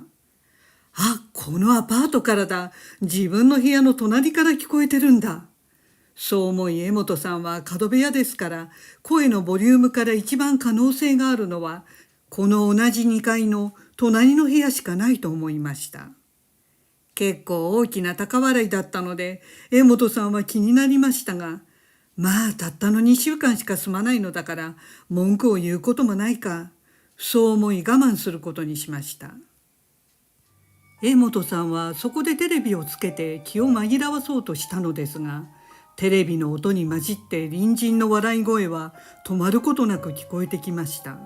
このアパートからだ。自分の部屋の隣から聞こえてるんだ。そう思い江本さんは角部屋ですから声のボリュームから一番可能性があるのはこの同じ2階の隣の部屋しかないと思いました。結構大きな高笑いだったので江本さんは気になりましたが、たったの2週間しか済まないのだから文句を言うこともないか、そう思い我慢することにしました。江本さんはそこでテレビをつけて気を紛らわそうとしたのですが、テレビの音に混じって隣人の笑い声は止まることなく聞こえてきました。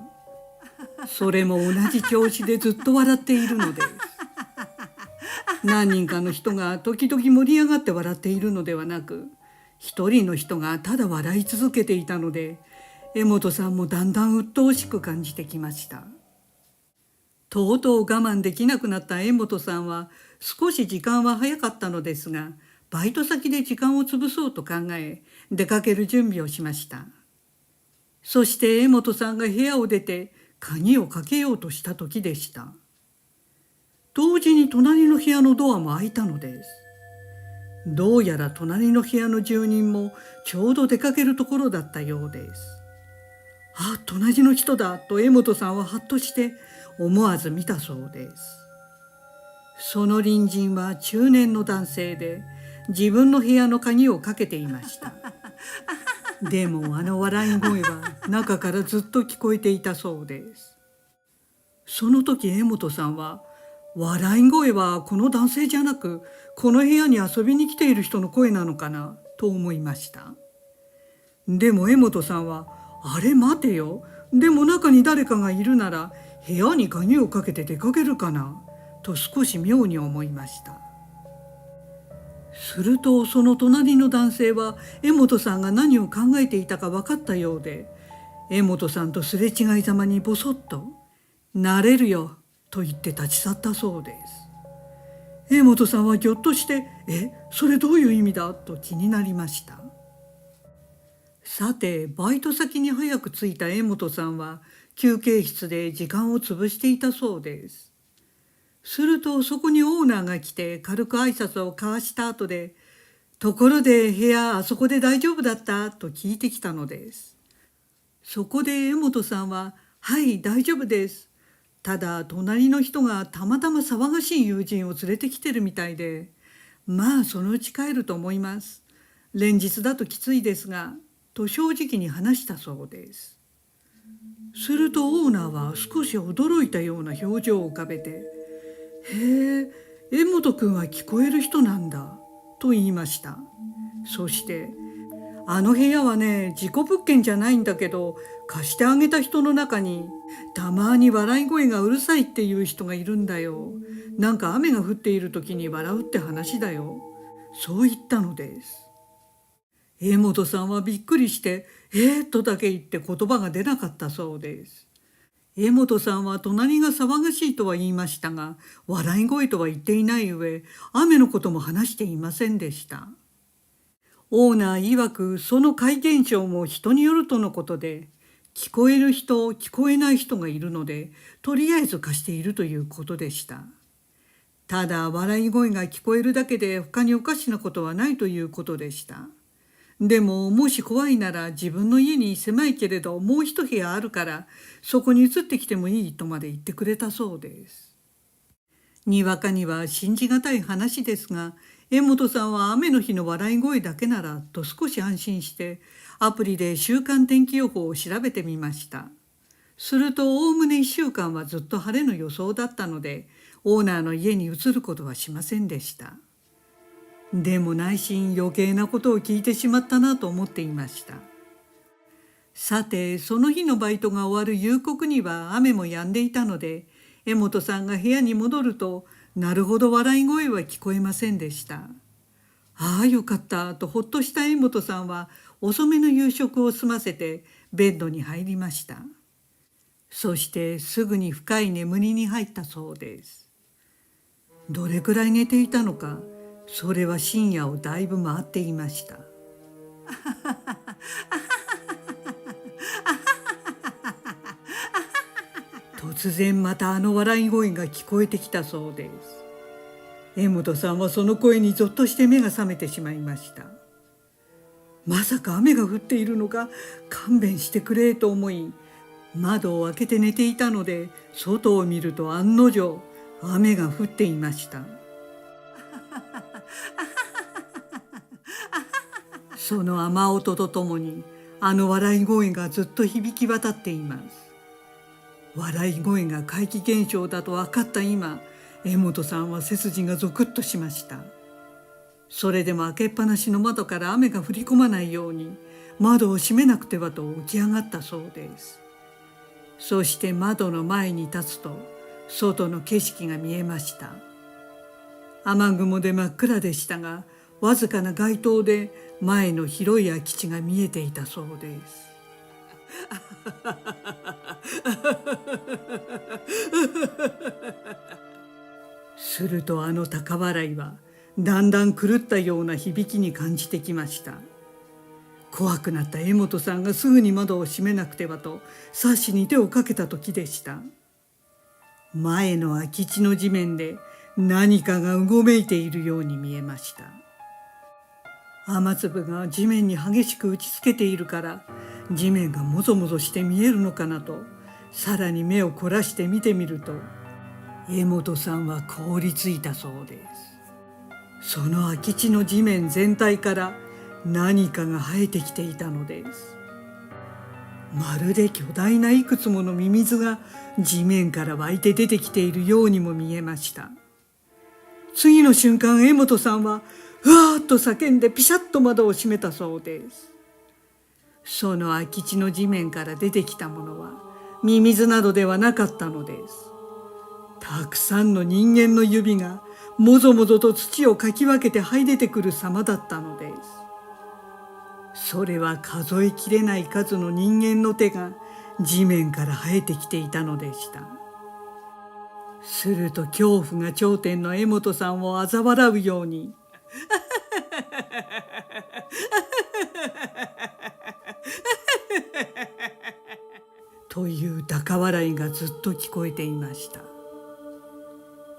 それも同じ調子でずっと笑っているのです。何人かの人が時々盛り上がって笑っているのではなく、一人の人がただ笑い続けていたので、江本さんもだんだん鬱陶しく感じてきました。とうとう我慢できなくなった江本さんは少し時間は早かったのですが、バイト先で時間を潰そうと考え出かける準備をしました。そして江本さんが部屋を出て鍵をかけようとした時でした。同時に隣の部屋のドアも開いたのです。どうやら隣の部屋の住人もちょうど出かけるところだったようです。隣の人だと江本さんはハッとして思わず見たそうです。その隣人は中年の男性で自分の部屋の鍵をかけていました。でもあの笑い声は中からずっと聞こえていたそうです。その時江本さんは、笑い声はこの男性じゃなくこの部屋に遊びに来ている人の声なのかなと思いました。でも江本さんは、あれ待てよ、でも中に誰かがいるなら部屋に鍵をかけて出かけるかなと少し妙に思いました。するとその隣の男性は江本さんが何を考えていたか分かったようで、江本さんとすれ違いざまにぼそっと「なれるよ」と言って立ち去ったそうです。江本さんはぎょっとして「それどういう意味だ?」と気になりました。さてバイト先に早く着いた江本さんは休憩室で時間を潰していたそうです。するとそこにオーナーが来て軽く挨拶を交わした後で「ところで部屋あそこで大丈夫だった?」と聞いてきたのです。そこで江本さんは「はい大丈夫です。ただ隣の人がたまたま騒がしい友人を連れてきてるみたいで、まあそのうち帰ると思います。連日だときついですが」と正直に話したそうです。するとオーナーは少し驚いたような表情を浮かべて「へえ、江本君は聞こえる人なんだ」と言いました。そして「あの部屋はね、事故物件じゃないんだけど、貸してあげた人の中にたまに笑い声がうるさいっていう人がいるんだよ。なんか雨が降っている時に笑うって話だよ」そう言ったのです。江本さんはびっくりしてとだけ言って言葉が出なかったそうです。江本さんは隣が騒がしいとは言いましたが、笑い声とは言っていない上、雨のことも話していませんでした。オーナー曰くその怪現象も人によるとのことで、聞こえる人、聞こえない人がいるので、とりあえず貸しているということでした。ただ笑い声が聞こえるだけで他におかしなことはないということでした。でももし怖いなら自分の家に狭いけれどもう一部屋あるからそこに移ってきてもいいとまで言ってくれたそうです。にわかには信じがたい話ですが、江本さんは雨の日の笑い声だけならと少し安心してアプリで週間天気予報を調べてみました。するとおおむね1週間はずっと晴れの予想だったのでオーナーの家に移ることはしませんでした。でも内心余計なことを聞いてしまったなと思っていました。さてその日のバイトが終わる夕刻には雨も止んでいたので江本さんが部屋に戻るとなるほど笑い声は聞こえませんでした。ああよかったとほっとした江本さんは遅めの夕食を済ませてベッドに入りました。そしてすぐに深い眠りに入ったそうです。どれくらい寝ていたのか、それは深夜をだいぶ回っていました。突然またあの笑い声が聞こえてきたそうです。江本さんはその声にぞっとして目が覚めてしまいました。まさか雨が降っているのか、勘弁してくれと思い窓を開けて寝ていたので外を見ると案の定雨が降っていました。その雨音とともにあの笑い声がずっと響き渡っています。笑い声が怪奇現象だと分かった今、江本さんは背筋がゾクッとしました。それでも開けっぱなしの窓から雨が降り込まないように窓を閉めなくてはと起き上がったそうです。そして窓の前に立つと外の景色が見えました。雨雲で真っ暗でしたが、わずかな街灯で前の広い空き地が見えていたそうです。するとあの高笑いはだんだん狂ったような響きに感じてきました。怖くなった江本さんがすぐに窓を閉めなくてはとサッシに手をかけた時でした。前の空き地の地面で何かがうごめいているように見えました。雨粒が地面に激しく打ちつけているから地面がもぞもぞして見えるのかなとさらに目を凝らして見てみると江本さんは凍りついたそうです。その空き地の地面全体から何かが生えてきていたのです。まるで巨大ないくつものミミズが地面から湧いて出てきているようにも見えました。次の瞬間江本さんはうわーっと叫んでピシャッと窓を閉めたそうです。その空き地の地面から出てきたものはミミズなどではなかったのです。たくさんの人間の指がもぞもぞと土をかき分けて這い出てくる様だったのです。それは数えきれない数の人間の手が地面から生えてきていたのでした。すると恐怖が頂点の江本さんを嘲笑うようにという高笑いがずっと聞こえていました。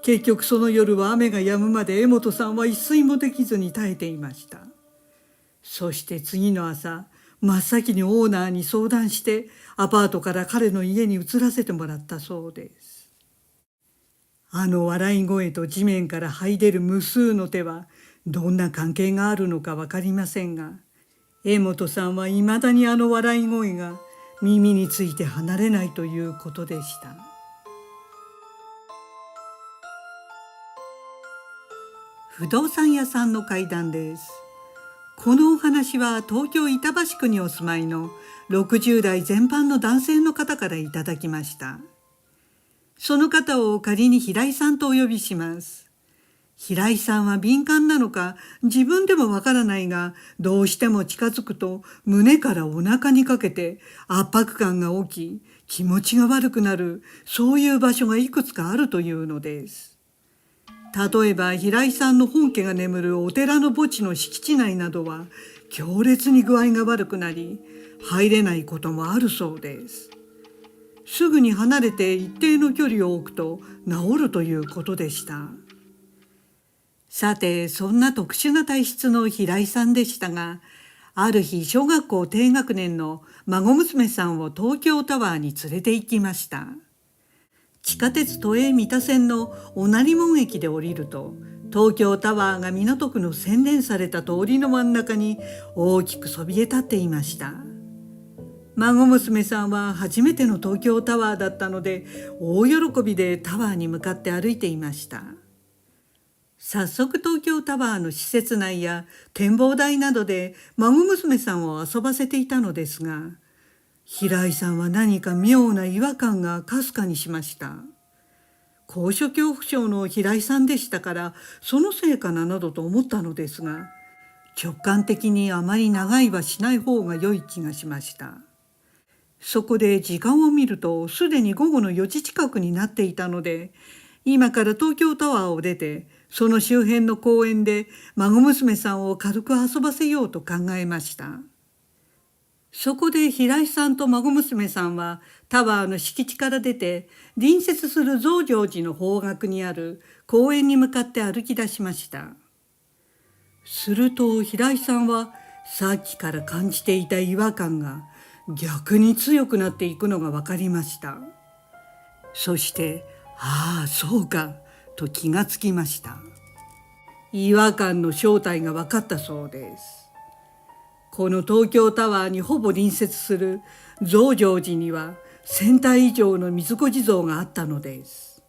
結局その夜は雨が止むまで江本さんは一睡もできずに耐えていました。そして次の朝、真っ先にオーナーに相談してアパートから彼の家に移らせてもらったそうです。あの笑い声と地面から這い出る無数の手はどんな関係があるのか分かりませんが、江本さんはいまだにあの笑い声が耳について離れないということでした。不動産屋さんの怪談です。このお話は東京板橋区にお住まいの60代前半の男性の方からいただきました。その方を仮に平井さんとお呼びします。平井さんは敏感なのか自分でもわからないが、どうしても近づくと胸からお腹にかけて圧迫感が起き、気持ちが悪くなる、そういう場所がいくつかあるというのです。例えば平井さんの本家が眠るお寺の墓地の敷地内などは強烈に具合が悪くなり入れないこともあるそうです。すぐに離れて一定の距離を置くと治るということでした。さて、そんな特殊な体質の平井さんでしたが、ある日小学校低学年の孫娘さんを東京タワーに連れて行きました。地下鉄都営三田線の御成門駅で降りると、東京タワーが港区の洗練された通りの真ん中に大きくそびえ立っていました。孫娘さんは初めての東京タワーだったので、大喜びでタワーに向かって歩いていました。早速東京タワーの施設内や展望台などで孫娘さんを遊ばせていたのですが、平井さんは何か妙な違和感がかすかにしました。高所恐怖症の平井さんでしたから、そのせいかななどと思ったのですが、直感的にあまり長居はしない方が良い気がしました。そこで時間を見るとすでに午後の4時近くになっていたので、今から東京タワーを出てその周辺の公園で孫娘さんを軽く遊ばせようと考えました。そこで平井さんと孫娘さんはタワーの敷地から出て隣接する増上寺の方角にある公園に向かって歩き出しました。すると平井さんはさっきから感じていた違和感が逆に強くなっていくのが分かりました。そしてああそうかと気がつきました。違和感の正体が分かったそうです。この東京タワーにほぼ隣接する増上寺には1000体以上の水子地蔵があったのです。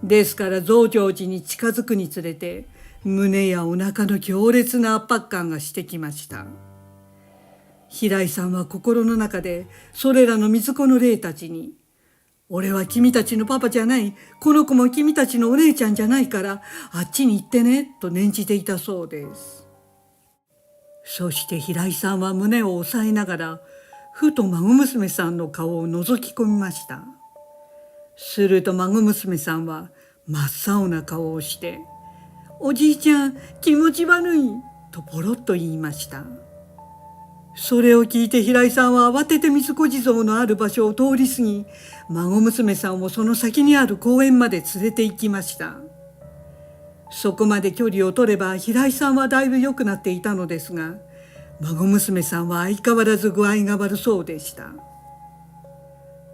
ですから増上寺に近づくにつれて胸やお腹の強烈な圧迫感がしてきました。平井さんは心の中でそれらの水子の霊たちに、俺は君たちのパパじゃない、この子も君たちのお姉ちゃんじゃないからあっちに行ってねと念じていたそうです。そして平井さんは胸を押さえながらふと孫娘さんの顔を覗き込みました。すると孫娘さんは真っ青な顔をして、おじいちゃん気持ち悪いとポロッと言いました。それを聞いて平井さんは慌てて水子地蔵のある場所を通り過ぎ、孫娘さんをその先にある公園まで連れて行きました。そこまで距離を取れば平井さんはだいぶ良くなっていたのですが、孫娘さんは相変わらず具合が悪そうでした。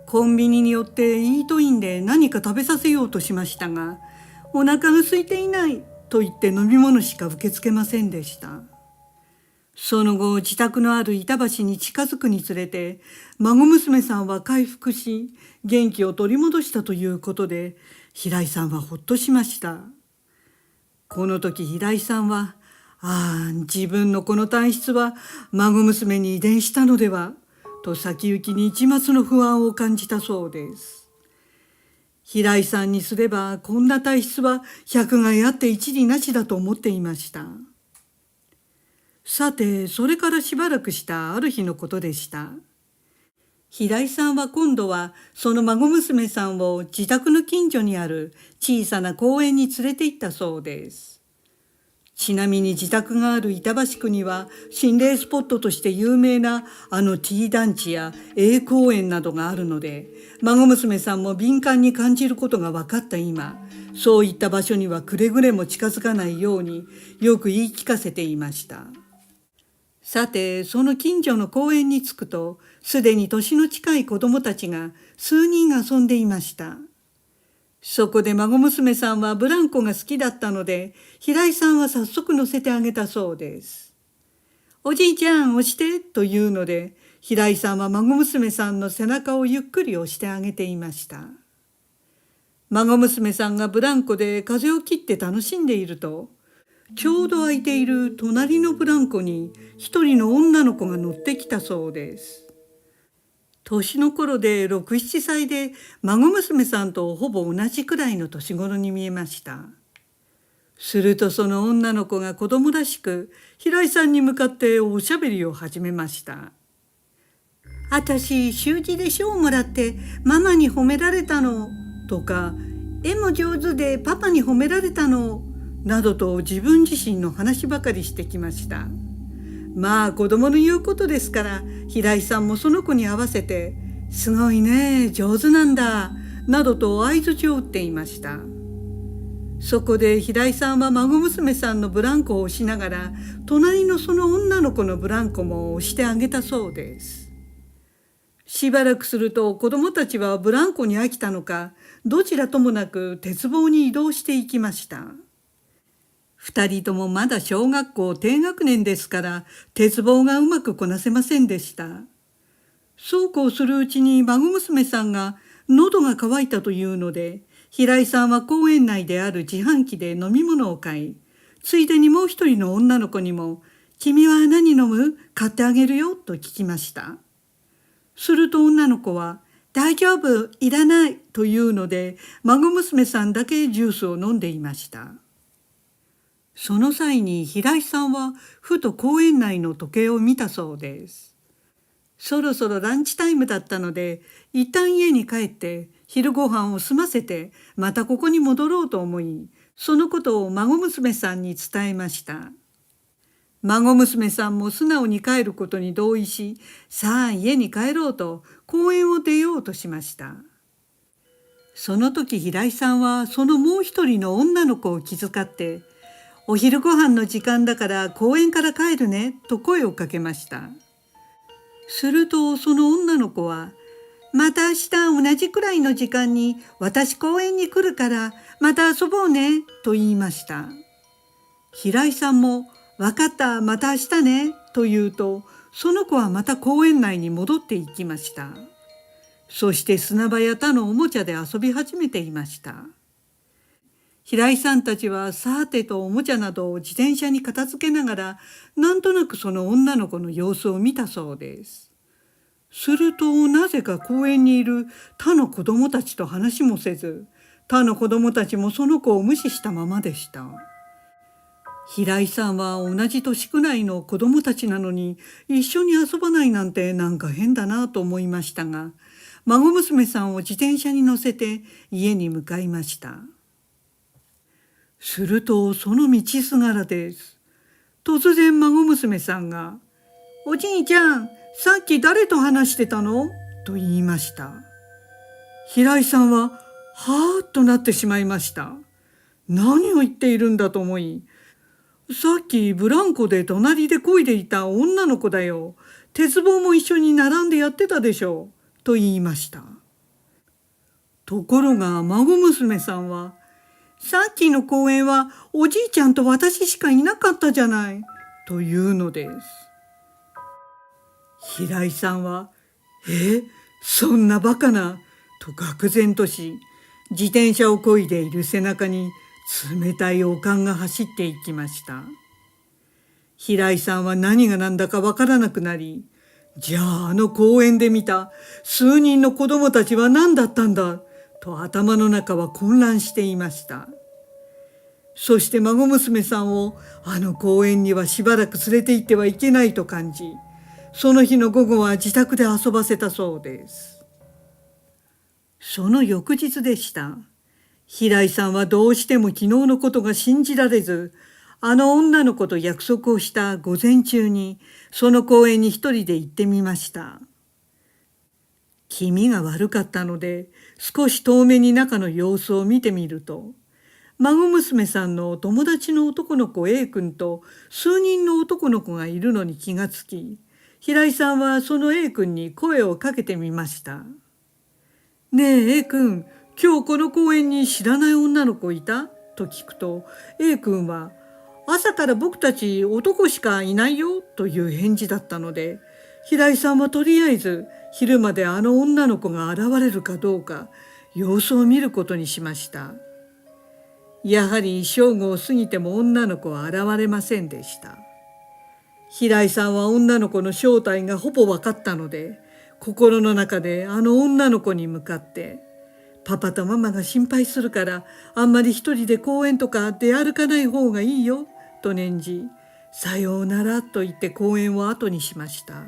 コンビニに寄ってイートインで何か食べさせようとしましたが、お腹が空いていないと言って飲み物しか受け付けませんでした。その後自宅のある板橋に近づくにつれて孫娘さんは回復し元気を取り戻したということで、平井さんはほっとしました。この時平井さんは、自分のこの体質は孫娘に遺伝したのではと先行きに一抹の不安を感じたそうです。平井さんにすればこんな体質は百害あって一理なしだと思っていました。さて、それからしばらくしたある日のことでした。平井さんは今度はその孫娘さんを自宅の近所にある小さな公園に連れて行ったそうです。ちなみに自宅がある板橋区には心霊スポットとして有名なあの T 団地や A 公園などがあるので、孫娘さんも敏感に感じることが分かった今、そういった場所にはくれぐれも近づかないようによく言い聞かせていました。さて、その近所の公園に着くと、すでに年の近い子供たちが数人遊んでいました。そこで孫娘さんはブランコが好きだったので、平井さんは早速乗せてあげたそうです。おじいちゃん押してというので、平井さんは孫娘さんの背中をゆっくり押してあげていました。孫娘さんがブランコで風を切って楽しんでいると、ちょうど空いている隣のブランコに一人の女の子が乗ってきたそうです。年の頃で6、7歳で孫娘さんとほぼ同じくらいの年頃に見えました。するとその女の子が子供らしく平井さんに向かっておしゃべりを始めました。あたし習字で賞をもらってママに褒められたのとか、絵も上手でパパに褒められたのなどと自分自身の話ばかりしてきました。まあ子供の言うことですから、平井さんもその子に合わせて「すごいね、上手なんだ」などと相槌を打っていました。そこで平井さんは孫娘さんのブランコを押しながら、隣のその女の子のブランコも押してあげたそうです。しばらくすると子供たちはブランコに飽きたのか、どちらともなく鉄棒に移動していきました。二人ともまだ小学校低学年ですから鉄棒がうまくこなせませんでした。そうこうするうちに孫娘さんが喉が渇いたというので、平井さんは公園内である自販機で飲み物を買い、ついでにもう一人の女の子にも「君は何飲む？買ってあげるよ」と聞きました。すると女の子は「大丈夫、いらない」というので、孫娘さんだけジュースを飲んでいました。その際に平井さんはふと公園内の時計を見たそうです。そろそろランチタイムだったので、一旦家に帰って昼ご飯を済ませてまたここに戻ろうと思い、そのことを孫娘さんに伝えました。孫娘さんも素直に帰ることに同意し、さあ家に帰ろうと公園を出ようとしました。その時平井さんはそのもう一人の女の子を気遣って、お昼ご飯の時間だから公園から帰るねと声をかけました。するとその女の子は、また明日同じくらいの時間に私公園に来るからまた遊ぼうねと言いました。平井さんもわかった、また明日ねと言うと、その子はまた公園内に戻っていきました。そして砂場や他のおもちゃで遊び始めていました。平井さんたちはさてとおもちゃなどを自転車に片付けながら、なんとなくその女の子の様子を見たそうです。するとなぜか公園にいる他の子供たちと話もせず、他の子供たちもその子を無視したままでした。平井さんは同じ年くらいの子供たちなのに一緒に遊ばないなんてなんか変だなと思いましたが、孫娘さんを自転車に乗せて家に向かいました。するとその道すがらです。突然孫娘さんが「おじいちゃん、さっき誰と話してたの？」と言いました。平井さんははーっとなってしまいました。何を言っているんだと思い、さっきブランコで隣で漕いでいた女の子だよ。鉄棒も一緒に並んでやってたでしょ。と言いました。ところが孫娘さんは、さっきの公園はおじいちゃんと私しかいなかったじゃない。というのです。平井さんは、そんなバカな。と愕然とし、自転車を漕いでいる背中に冷たい悪寒が走っていきました。平井さんは何が何だかわからなくなり、じゃああの公園で見た数人の子供たちは何だったんだと頭の中は混乱していました。そして孫娘さんをあの公園にはしばらく連れて行ってはいけないと感じ、その日の午後は自宅で遊ばせたそうです。その翌日でした。平井さんはどうしても昨日のことが信じられず、あの女の子と約束をした午前中にその公園に一人で行ってみました。気味が悪かったので少し遠目に中の様子を見てみると、孫娘さんの友達の男の子 A 君と数人の男の子がいるのに気がつき、平井さんはその A 君に声をかけてみました。ねえ A 君、今日この公園に知らない女の子いた？と聞くと A 君は、朝から僕たち男しかいないよという返事だったので、平井さんはとりあえず昼まであの女の子が現れるかどうか様子を見ることにしました。やはり正午を過ぎても女の子は現れませんでした。平井さんは女の子の正体がほぼ分かったので、心の中であの女の子に向かって、パパとママが心配するからあんまり一人で公園とか出歩かない方がいいよと念じ、さようならと言って公園を後にしました。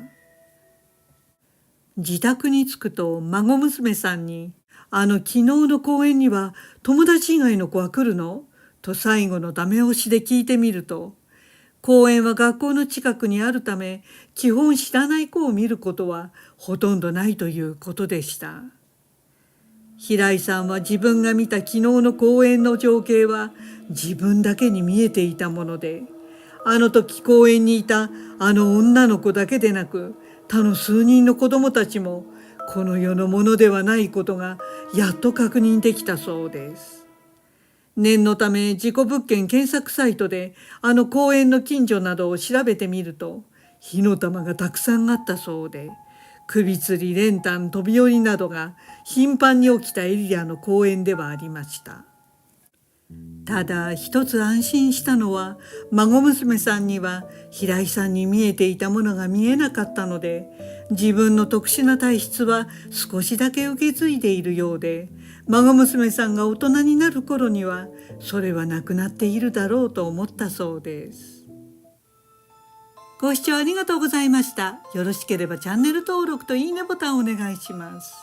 自宅に着くと孫娘さんに、昨日の公園には友達以外の子は来るの？と最後のダメ押しで聞いてみると、公園は学校の近くにあるため、基本知らない子を見ることはほとんどないということでした。平井さんは自分が見た昨日の公園の情景は自分だけに見えていたもので、あの時公園にいたあの女の子だけでなく、他の数人の子供たちもこの世のものではないことがやっと確認できたそうです。念のため事故物件検索サイトであの公園の近所などを調べてみると、火の玉がたくさんあったそうで、首吊り、練炭、飛び降りなどが頻繁に起きたエリアの公園ではありました。ただ一つ安心したのは、孫娘さんには平井さんに見えていたものが見えなかったので、自分の特殊な体質は少しだけ受け継いでいるようで、孫娘さんが大人になる頃にはそれはなくなっているだろうと思ったそうです。ご視聴ありがとうございました。よろしければチャンネル登録といいねボタンをお願いします。